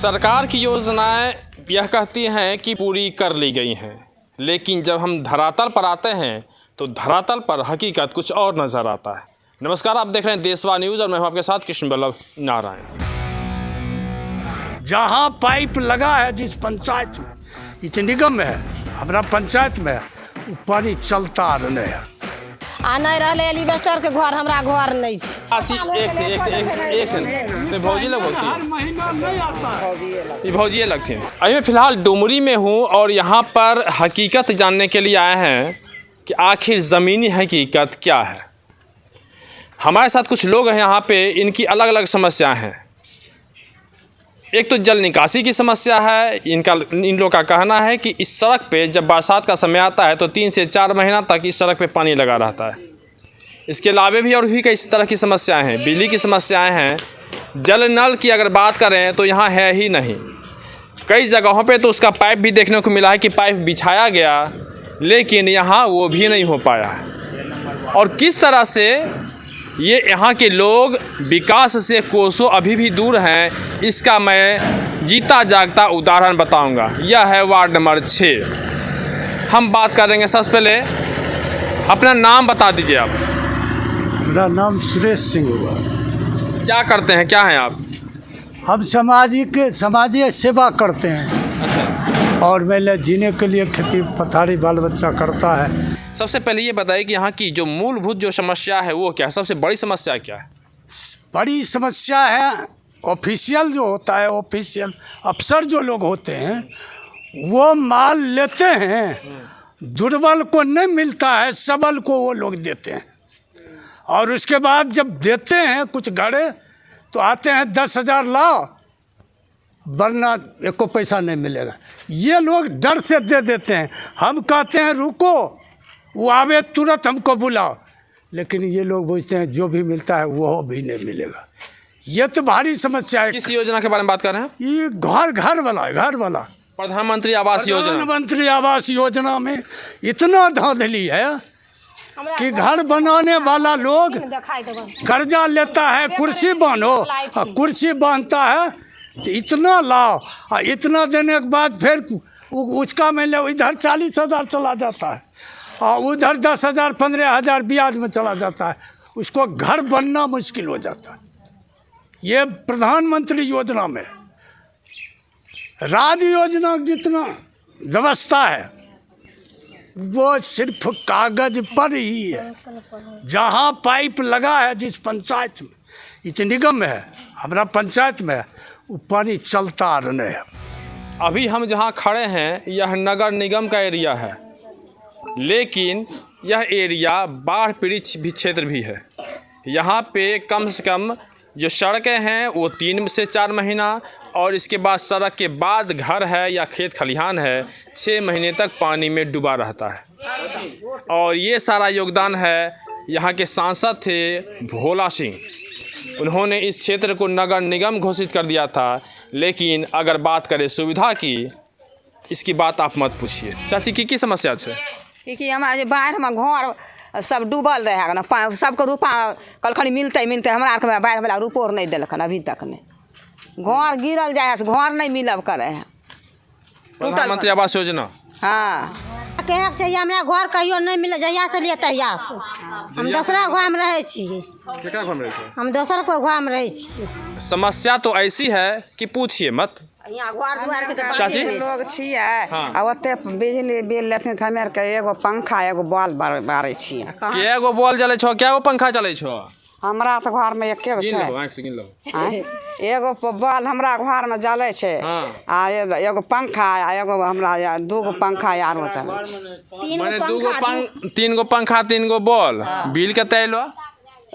सरकार की योजनाएं यह कहती हैं कि पूरी कर ली गई हैं, लेकिन जब हम धरातल पर आते हैं तो धरातल पर हकीकत कुछ और नज़र आता है। नमस्कार, आप देख रहे हैं देशवा न्यूज़ और मैं हूं आपके साथ कृष्ण वल्लभ नारायण। जहाँ पाइप लगा है जिस पंचायत में, इतनी निगम में है, हमारा पंचायत में वो पानी चलता रहने है। आ नहीं रहले एलिवेस्टर के घर, हमरा घर नहीं है। भौजी लोग महीना नहीं आता है। भौजी लगती हैं। अभी मैं फ़िलहाल डुमरी में हूँ और यहाँ पर हकीकत जानने के लिए आए हैं कि आखिर ज़मीनी हकीकत क्या है। हमारे साथ कुछ लोग हैं यहाँ पे, इनकी अलग अलग समस्याएं हैं। एक तो जल निकासी की समस्या है। इन लोग का कहना है कि इस सड़क पे जब बरसात का समय आता है तो 3 से 4 महीना तक इस सड़क पे पानी लगा रहता है। इसके अलावा भी और भी कई तरह की समस्याएं हैं। बिजली की समस्याएं हैं। जल नल की अगर बात करें तो यहाँ है ही नहीं। कई जगहों पे तो उसका पाइप भी देखने को मिला है कि पाइप बिछाया गया, लेकिन यहाँ वो भी नहीं हो पाया है। और किस तरह से ये यहाँ के लोग विकास से कोसों अभी भी दूर हैं, इसका मैं जीता जागता उदाहरण बताऊंगा। यह है वार्ड नंबर 6। हम बात करेंगे। सबसे पहले अपना नाम बता दीजिए आप। मेरा नाम सुरेश सिंह हुआ। क्या करते हैं, क्या हैं आप? हम समाजीय सेवा करते हैं और मेरे जीने के लिए खेती पथारी बाल बच्चा करता है। सबसे पहले ये बताइए कि यहाँ की जो मूलभूत जो समस्या है वो क्या है? सबसे बड़ी समस्या क्या है? बड़ी समस्या है ऑफिशियल जो होता है, ऑफिशियल अफसर जो लोग होते हैं वो माल लेते हैं, दुर्बल को नहीं मिलता है, सबल को वो लोग देते हैं। और उसके बाद जब देते हैं कुछ घड़े तो आते हैं 10,000 लाओ वरना एको पैसा नहीं मिलेगा। ये लोग डर से दे देते हैं। हम कहते हैं रुको, वो आवे तुरंत हमको बुलाओ, लेकिन ये लोग पूछते हैं जो भी मिलता है वो भी नहीं मिलेगा। ये तो भारी समस्या है। किस योजना के बारे में बात कर रहे हैं? ये घर वाला प्रधानमंत्री आवास योजना। प्रधानमंत्री आवास योजना में इतना धांधली है कि घर बनाने वाला लोग कर्जा लेता है, कुर्सी बांधो, कुर्सी बांधता है तो इतना लाओ, और इतना देने के बाद फिर उसका मैंने इधर 40,000 चला जाता है और उधर 10,000 15,000 ब्याज में चला जाता है। उसको घर बनना मुश्किल हो जाता है। ये प्रधानमंत्री योजना में, राज्य योजना जितना व्यवस्था है वो सिर्फ कागज पर ही है। जहाँ पाइप लगा है जिस पंचायत में, इतनी निगम में है, हमारा पंचायत में है, वो पानी चलता रहने है। अभी हम जहाँ खड़े हैं यह नगर निगम का एरिया है, लेकिन यह एरिया बाढ़ पीड़ित भी क्षेत्र भी है। यहाँ पे कम से कम जो सड़कें हैं वो 3 से 4 महीना, और इसके बाद सड़क के बाद घर है या खेत खलिहान है 6 महीने तक पानी में डूबा रहता है। और ये सारा योगदान है यहाँ के सांसद थे भोला सिंह। उन्होंने इस क्षेत्र को नगर निगम घोषित कर दिया था, लेकिन अगर बात करें सुविधा की, इसकी बात आप मत पूछिए। चाची की समस्या है? कि हमारे बाढ़ में घर सब डूबल रहे ना, सबको रुपा कलखनी मिलते हमरा आरके बाढ़ वाला रुपो नहीं दिलखन अभी तक नहीं। घर गिरल जाए है, घर नहीं मिलब करे है। प्रधानमंत्री आवास योजना। हाँ, कहे के चाहिए हमरा घर कहियो नहीं मिले, जहिया से लिए तहिया से हम दूसरा घर में रहे छी। हम दूसर को घर में रहे छी। समस्या तो ऐसी है कि पूछिए मत। चाची लोग छियै आ ओते बिजली बिल लेथिन, हमे आरके एगो पंखा एगो बॉल बारै छियै। केगो बॉल जले छो, केगो पंखा चले छो? हमरा तो घर में एके गो छै। एगो बॉल हमरा घर में जले छै, आ एगो पंखा, आ एगो हमरा 2 गो पंखा आरो चले छै। माने 3 गो पंखा 3 गो बॉल। बिल कते अयलो?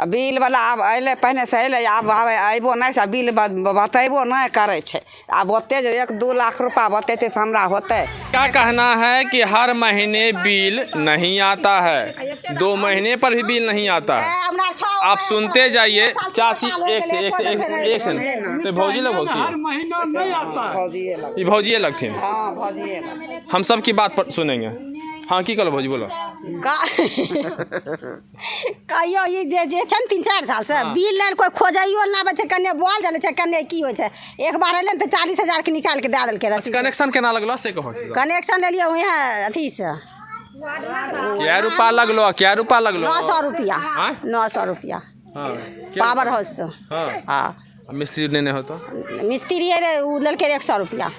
बिल वाला अब अइले, पहले से अइले, अब अइबो नहीं छै, बिल बतेबो नहीं करे छै। अब ओते जो 1-2 लाख रुपया बतेते से हमरा होते। क्या कहना है कि हर महीने बिल नहीं आता है, 2 महीने पर भी बिल नहीं आता है। आप सुनते जाइए। चाची एक से तो भौजी लोग होती है, महीना नहीं आता है। भौजी लगती हैं। हाँ, भौजी हम सब की बात पर सुनेंगे। हाँ की कहलो भौजी बोलो। कहियो ई जे छै ने 3-4 साल से बिल लेल कोई खोजैयो ना बचे, कन्ने बोल जाने छै, कन्ने की होइ छै। एक बार एलै तऽ 40,000 के निकाल के दे देलकै रसीद। कनेक्शन केना लगलो से कहो। कनेक्शन लेलियै वहाँ अथी से। क्या रुपया लगलो, क्या रुपया लगलो? 900 रुपया। हाँ? 900 रुपया हाँ पावर हाउस से। हाँ हाँ मिस्त्री ने होता मिस्त्री अरे उ लेलकै 100 रुपया।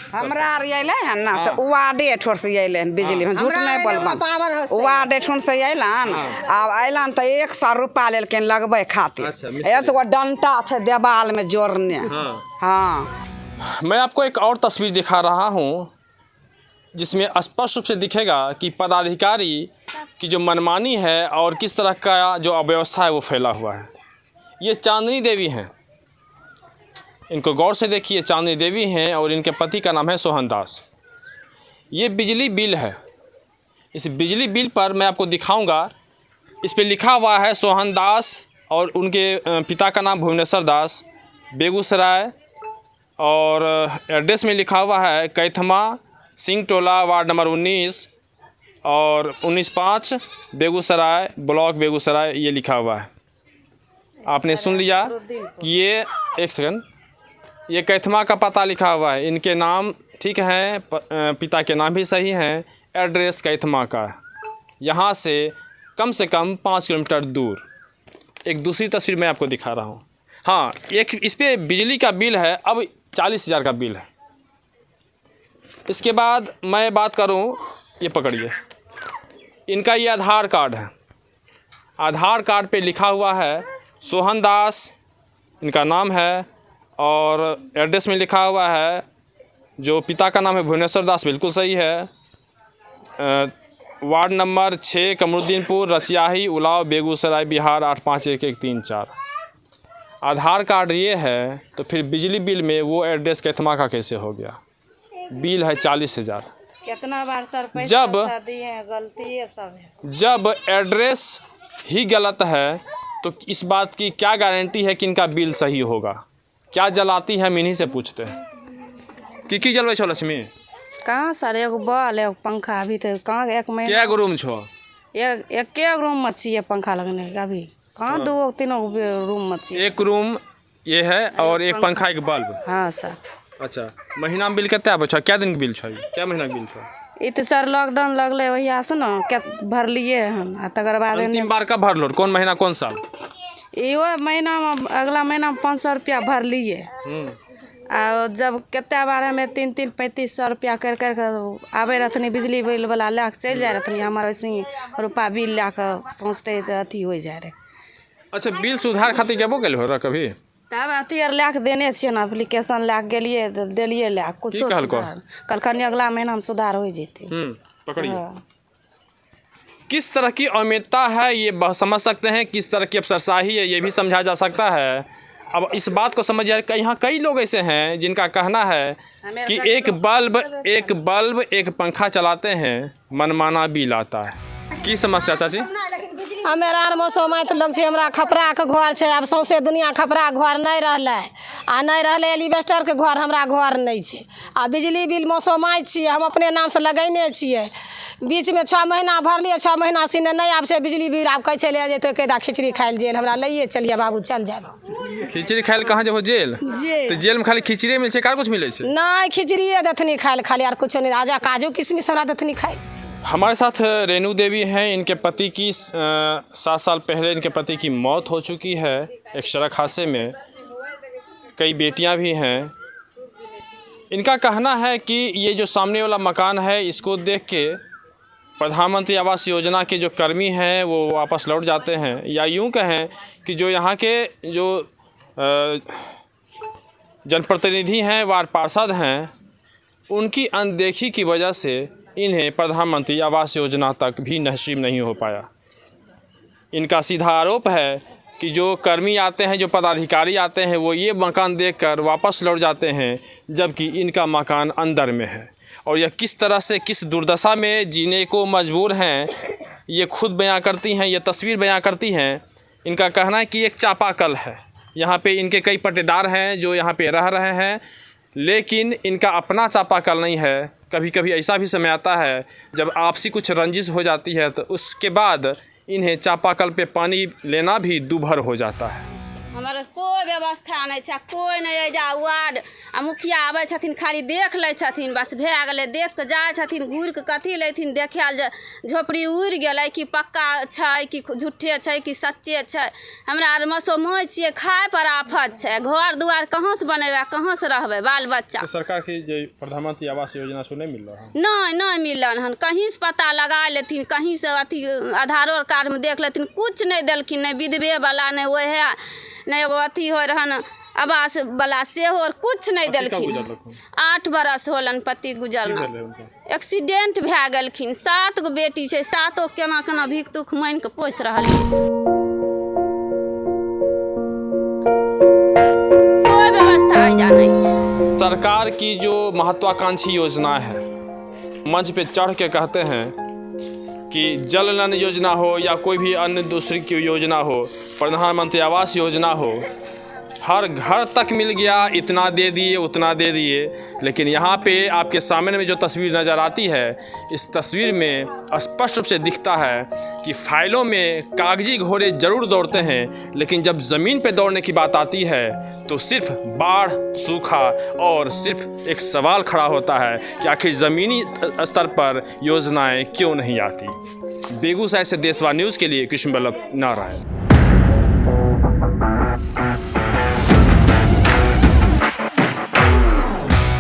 हमरा आर अयलै हन ना से वार्डे ठोर से अयलै हन बिजली में, झूठ नहीं बोलबन। वार्डे ठोर से अयलन, आब अयलन तो 100 रुपया लेलकै लगबै खातिर। अच्छा, एगो डंटा छै देवाल में जोड़ने। हाँ मैं आपको एक और तस्वीर दिखा रहा हूँ जिसमें स्पष्ट रूप से दिखेगा कि पदाधिकारी की जो मनमानी है और किस तरह का जो अव्यवस्था है वो फैला हुआ है। ये चांदनी देवी हैं, इनको गौर से देखिए। चांदनी देवी हैं और इनके पति का नाम है सोहन दास। ये बिजली बिल है। इस बिजली बिल पर मैं आपको दिखाऊंगा, इस पे लिखा हुआ है सोहन दास और उनके पिता का नाम भुवनेश्वर दास, बेगूसराय, और एड्रेस में लिखा हुआ है कैथमा सिंह टोला, वार्ड नंबर 19 और 19/5 बेगूसराय, ब्लॉक बेगूसराय, ये लिखा हुआ है। आपने सुन लिया कि ये, एक सेकंड, ये कैथमा का पता लिखा हुआ है। इनके नाम ठीक हैं, पिता के नाम भी सही हैं, एड्रेस कैथमा का है। यहाँ से कम 5 किलोमीटर दूर। एक दूसरी तस्वीर मैं आपको दिखा रहा हूँ। हाँ, एक इस पर बिजली का बिल है, अब 40,000 का बिल है। इसके बाद मैं बात करूँ, ये पकड़िए, इनका ये आधार कार्ड है। आधार कार्ड पे लिखा हुआ है सोहन दास, इनका नाम है, और एड्रेस में लिखा हुआ है, जो पिता का नाम है भुवनेश्वर दास, बिल्कुल सही है। Ward number 6 Kamruddinpur, Rachiyahi, Ulao, Begusarai, Bihar 851134। Aadhaar card ये है, तो फिर बिजली बिल में वो एड्रेस कैथमा का कैसे हो गया? बिल है 40,000। कितना बार सर पैसा दिए हैं, गलती है सब है। जब एड्रेस ही गलत है तो इस बात की क्या गारंटी है कि इनका बिल सही होगा? क्या जलाती है, हम इन्हीं से पूछते हैं। की जलवे छो लक्ष्मी? कहाँ सर, एगो बॉल एगो पंखा, अभी तो कहाँ एक महीना। क्या रूम छो? एक रूम में चाहिए पंखा लगने का, अभी कहाँ 2-3 रूम में चाहिए। एक रूम ये है और एक पंखा, एक बल्ब। हाँ सर। अच्छा, महीना में बिल कितना बचा? क्या दिन के बिल छो? क्या महीना के बिल छो? ये तो सर लॉकडाउन लगले वही से ना, क्या भरलिए हम, तकर बाद 3 बार का भर लो। कौन महीना कौन साल? यो महीना में, अगला महीना में 500 रुपया भर लिए। और जब कितना बार में 3-35 रुपया कर आबे रहथनी बिजली बिल वाला लै के चल जाए रहथनी, हमारे वैसे ही रुपया बिल लै के पहुँचते तो अथी हो जाए रहे। अच्छा, बिल सुधार खातिर गेबो गेल हो रहा कभी? तब अथी आर लै के देने छियै ना, एप्लीकेशन लै के गेलिए तो दिलिए लै कुछ कहलखिन अगला महीना में सुधार हो जेते। पकड़िए। किस तरह की अमियता है ये समझ सकते हैं, किस तरह की अफसरशाही है ये भी समझा जा सकता है। अब इस बात को समझिए कि यहाँ कई लोग ऐसे हैं जिनका कहना है कि एक बल्ब एक पंखा चलाते हैं, मनमाना बिल आता है। की समस्या चाची? हमेरा आर मौसम तो लोग छै, हमरा खपरा के घर छै। अब सौंसे दुनिया खपरा घर नहीं रहलै, आ नहीं रहलै एलिवेस्टर के घर, हमरा घर नहीं छै। आ बिजली बिल मौसम छियै, हम अपने नाम से लगैने छियै। बीच में 6 महीना भरलियै, 6 महीना से नहीं आब छै बिजली बिल। आब कैसे ले जेतै, कैदा खिचड़ी खाइ जेल, हमरा लइए चलिए बाबू, चल जाए। खिचड़ी खाइ कहाँ जब जेल? तो जेल में खाली खिचड़ी मिले, कार कुछ मिले? नहीं, खिचड़िए देथनी खाए, खाली आर कुछ नहीं। आजा काजू किशमिश हमरा देथनी खाए। हमारे साथ रेणु देवी हैं। इनके पति की 7 साल पहले इनके पति की मौत हो चुकी है एक सड़क हादसे में। कई बेटियां भी हैं। इनका कहना है कि ये जो सामने वाला मकान है, इसको देख के प्रधानमंत्री आवास योजना के जो कर्मी हैं वो वापस लौट जाते हैं, या यूं कहें कि जो यहाँ के जो जनप्रतिनिधि हैं, वार्ड पार्षद हैं, उनकी अनदेखी की वजह से इन्हें प्रधानमंत्री आवास योजना तक भी नसीब नहीं हो पाया। इनका सीधा आरोप है कि जो कर्मी आते हैं, जो पदाधिकारी आते हैं, वो ये मकान देखकर वापस लौट जाते हैं, जबकि इनका मकान अंदर में है। और यह किस तरह से, किस दुर्दशा में जीने को मजबूर हैं, ये खुद बयां करती हैं, ये तस्वीर बयां करती हैं। इनका कहना है कि एक चापाकल है, यहाँ पे इनके कई पट्टेदार हैं जो यहाँ पे रह रहे हैं, लेकिन इनका अपना चापाकल नहीं है। कभी कभी ऐसा भी समय आता है जब आपसी कुछ रंजिश हो जाती है तो उसके बाद इन्हें चापाकल पे पानी लेना भी दूभर हो जाता है। हमारे कोई व्यवस्था नहीं है, कोई नहीं है। जा वार्ड आ मुखिया आबै छथिन, खाली देख लै छथिन, बस भए गेलै। देख के जाइ छथिन, घुरि के कथी लेथिन देखायल जे झोपड़ी उड़ि गेलै कि पक्का छै कि झूठे छै कि सच्चे छै। हमरा आर मसोमाइ छियै, खाय पर आफत छै, घर दुआर कहाँ से बनेबै, कहाँ से रहबै बाल बच्चा। तो सरकार की जो प्रधानमंत्री आवास योजना से नहीं मिल रहा है? नहीं मिलन हन। कहीं से पता लगा लेथिन, कहीं से अथी आधारो कार्ड में देख लेथिन, कुछ नहीं देलखिन। नहीं विधवे वाला नहीं वह नहीं एगो अथी हो रहन आवास वाला सेहो और कुछ नहीं देलखिन। 8 बरस होलन पति गुजरना। एक्सीडेंट भए गेलखिन। 7 गो बेटी छै, 7 केना केना भीख तुख मानि के पोसि रहलियै। कोई व्यवस्था एजा नहीं छै। सरकार की जो महत्वाकांक्षी योजना है, मंच पे चढ़ के कहते हैं कि जल नल योजना हो या कोई भी अन्य दूसरी की योजना हो, प्रधानमंत्री आवास योजना हो, हर घर तक मिल गया, इतना दे दिए उतना दे दिए। लेकिन यहाँ पे आपके सामने में जो तस्वीर नज़र आती है, इस तस्वीर में स्पष्ट रूप से दिखता है कि फाइलों में कागजी घोड़े ज़रूर दौड़ते हैं, लेकिन जब ज़मीन पे दौड़ने की बात आती है तो सिर्फ बाढ़, सूखा और सिर्फ एक सवाल खड़ा होता है कि आखिर ज़मीनी स्तर पर योजनाएं क्यों नहीं आती। बेगूसराय से देशवा न्यूज़ के लिए कृष्ण बल्लभ नारायण।